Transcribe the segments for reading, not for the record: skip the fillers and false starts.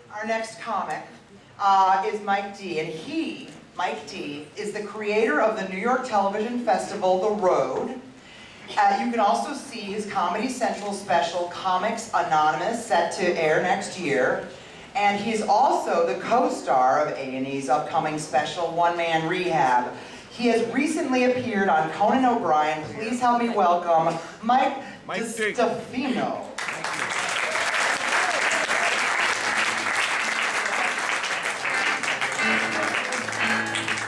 Our next comic is Mike D. And Mike D, is the creator of the New York Television Festival, The Road. You can also see his Comedy Central special, Comics Anonymous, set to air next year. And he's also the co-star of A&E's upcoming special, One Man Rehab. He has recently appeared on Conan O'Brien. Please help me welcome Mike DeStefano.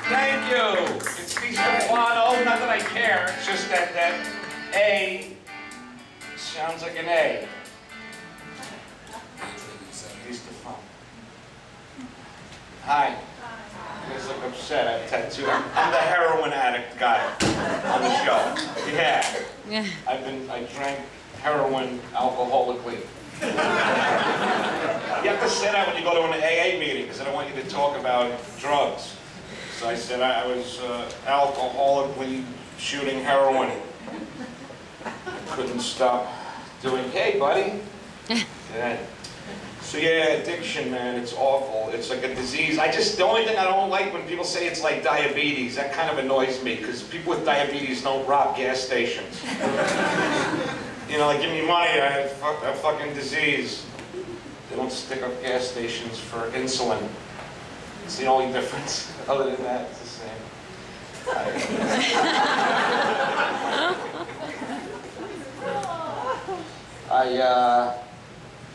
Thank you. It's DeStefano. Not that I care. It's just that A sounds like an A. DeStefano. Hi. You guys look upset. I have a tattoo. I'm the heroin addict guy on the show. Yeah. I drank heroin alcoholically. You have to say that when you go to an AA meeting, because I don't want you to talk about drugs. So I said I was alcoholically shooting heroin. I couldn't stop doing, hey buddy. Yeah. So yeah, addiction, man, it's awful. It's like a disease. The only thing I don't like when people say it's like diabetes, that kind of annoys me, because people with diabetes don't rob gas stations. You know, like, give me money, I have a fucking disease. They don't stick up gas stations for insulin. It's the only difference. Other than that, it's the same. I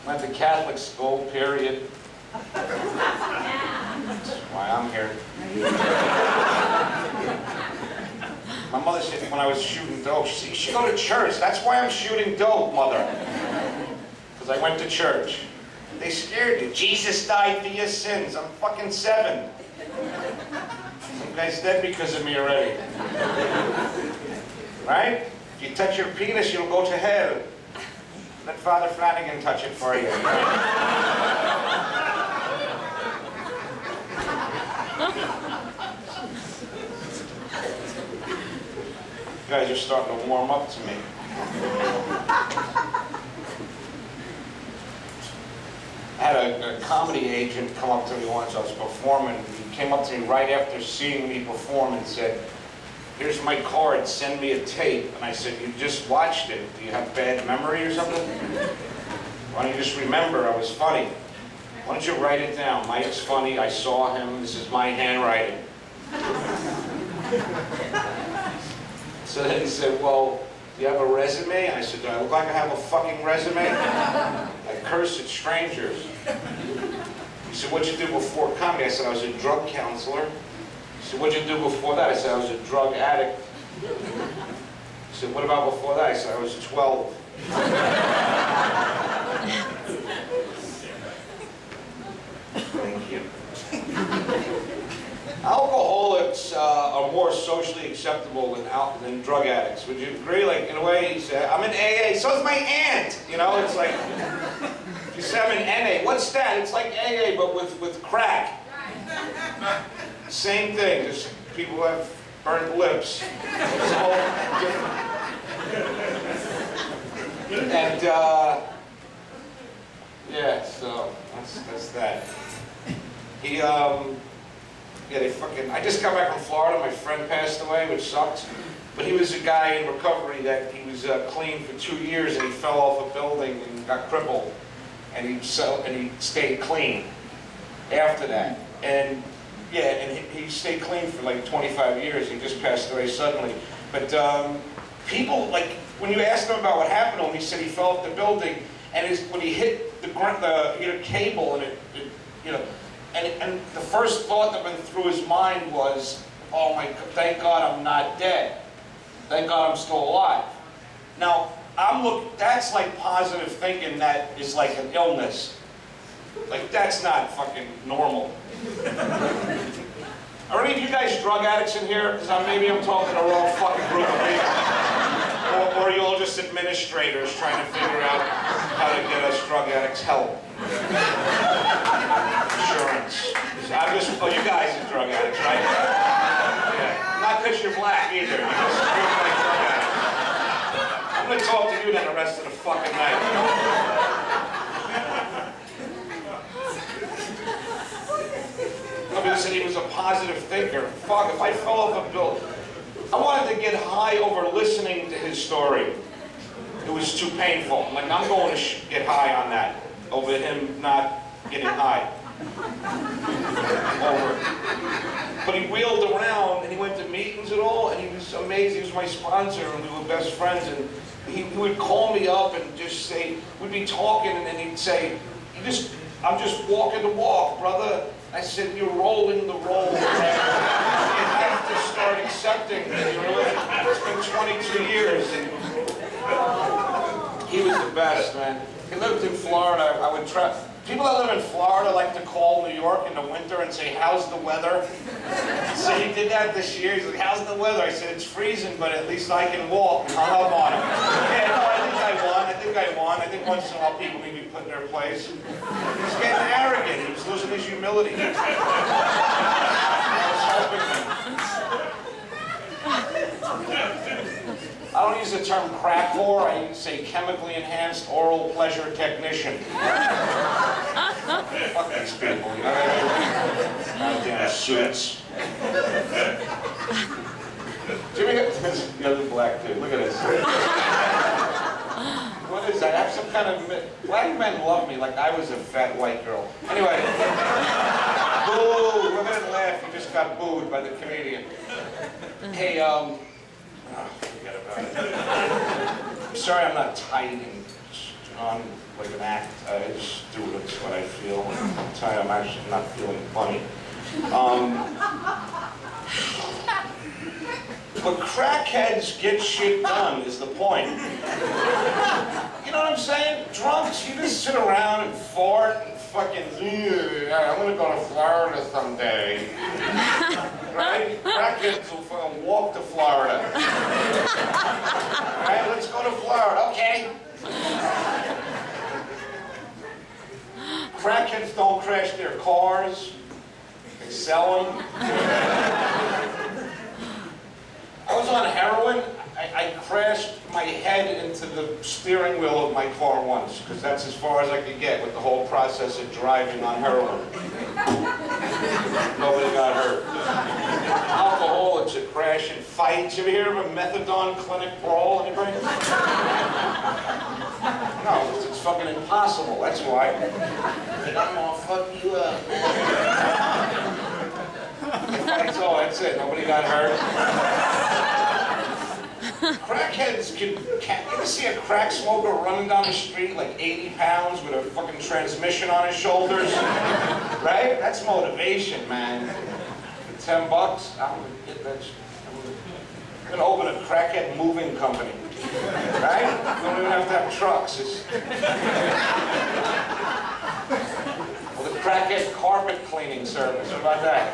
went to Catholic school, period. That's why I'm here. My mother said when I was shooting dope, she said, you should go to church. That's why I'm shooting dope, mother. Because I went to church. They scared you. Jesus died for your sins. I'm fucking 7. Some guy's dead because of me already. Right? If you touch your penis, you'll go to hell. Let Father Flanagan touch it for you. You guys are starting to warm up to me. I had a comedy agent come up to me once. I was performing. He came up to me right after seeing me perform and said, here's my card, send me a tape. And I said, you just watched it. Do you have bad memory or something? Why don't you just remember I was funny? Why don't you write it down? Mike's funny, I saw him, this is my handwriting. So then he said, well, do you have a resume? And I said, do I look like I have a fucking resume? I curse at strangers. He said, what'd you do before comedy? I said, I was a drug counselor. He said, what'd you do before that? I said, I was a drug addict. He said, what about before that? I said, I was 12. Thank you. Alcoholics are more socially acceptable than drug addicts. Would you agree? Like, in a way, you say, I'm in AA, so is my aunt. You know, it's like, you say I'm in NA. What's that? It's like AA, but with crack. Same thing, just people who have burnt lips. It's all different. And, yeah, so that's that. I just got back from Florida. My friend passed away, which sucked. But he was a guy in recovery that he was clean for 2 years, and he fell off a building and got crippled. And he stayed clean after that. And yeah, and he stayed clean for like 25 years. He just passed away suddenly. But people, like, when you asked him about what happened to him, he said he fell off the building, and when he hit the cable, and and the first thought that went through his mind was, oh my, thank God I'm not dead. Thank God I'm still alive. Now, that's like positive thinking that is like an illness. Like, that's not fucking normal. Are any of you guys drug addicts in here? Because maybe I'm talking to the wrong fucking group of people. Or you're all just administrators trying to figure out how to get us drug addicts help. Insurance. You guys are drug addicts, right? Yeah. Not because you're black either. You're just like drug addicts. I'm going to talk to you then the rest of the fucking night. Somebody said he was a positive thinker. Fuck, if I fell off a building, I wanted to get high over listening to his story. It was too painful. I'm like, I'm going to get high on that over him not getting high. Over. But he wheeled around and he went to meetings and all, and he was amazing. He was my sponsor and we were best friends. And he would call me up and just say, we'd be talking and then he'd say, I'm just walking the walk, brother. I said, you're rolling the roll. You have to start accepting that you're living. It's been 22 years. And he was the best, man. He lived in Florida. I would try. People that live in Florida like to call New York in the winter and say, how's the weather? So he did that this year. He's like, how's the weather? I said, it's freezing, but at least I can walk. And hung up on him. Yeah, no, I think I won. I think once in a while people need to be put in their place. He's getting arrogant. He was losing his humility. I was helping him. I don't use the term crack whore, I say chemically enhanced oral pleasure technician. Fuck these people, you know? Goddamn suits. Jimmy, this is the other black dude, look at this. What is that? I have some kind of... Black men love me like I was a fat white girl. Anyway. Boo! Look at it laugh, you just got booed by the comedian. Hey, oh, forget about it. I'm sorry I'm not tight and on like an act. I just do it. It's what I feel. I'm sorry I'm actually not feeling funny. But crackheads get shit done is the point. You know what I'm saying? Drunks, you just sit around and fart and fucking, I'm gonna go to Florida someday. Right? Crackheads will fucking walk to Florida. Alright, let's go to Florida, okay. Crackheads don't crash their cars. They sell them. I was on heroin. I crashed my head into the steering wheel of my car once, because that's as far as I could get with the whole process of driving on heroin. Nobody got hurt. Alcoholics that crash and fight. You ever hear of a methadone clinic brawl? Anybody? No, it's fucking impossible. That's why. Like, I'm gonna fuck you up. That's all. That's it. Nobody got hurt. Crackheads can you ever see a crack smoker running down the street like 80 pounds with a fucking transmission on his shoulders? Right? That's motivation, man. For $10, I'm gonna get that shit. I'm gonna open a crackhead moving company. Right? You don't even have to have trucks. Well, the crackhead carpet cleaning service. What about that?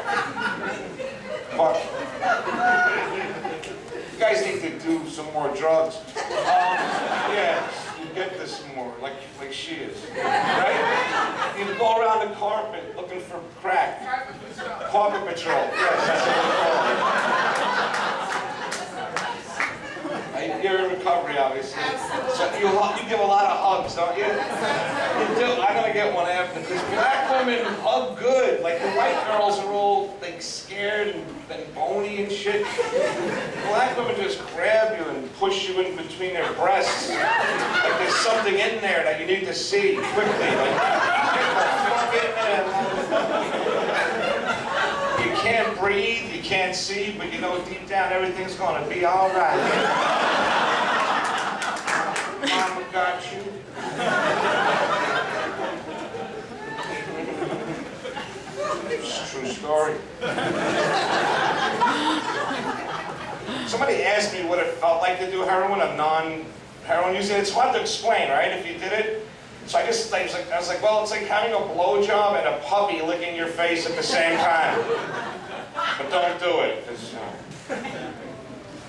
You guys need to do some more drugs. Yeah, you get this more, like she is. Right? You go around the carpet looking for crack. Carpet patrol. Yes, that's what we call it. You're in recovery, obviously. So you give a lot of hugs, don't you? You do. I'm gonna get one after, because black women hug good. Like the white girls are all like scared and bony and shit. Black women just grab you and push you in between their breasts. Like there's something in there that you need to see quickly. Like, get the fuck in there. You can't breathe, you can't see, but you know deep down everything's gonna be all right. Mama got you. It's a true story. Somebody asked me what it felt like to do heroin, a non-heroin user. It's hard to explain, right, if you did it. So I was like, well, it's like having a blowjob and a puppy licking your face at the same time. But don't do it, because,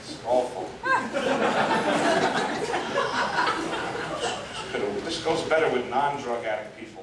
it's awful. This goes better with non-drug addict people.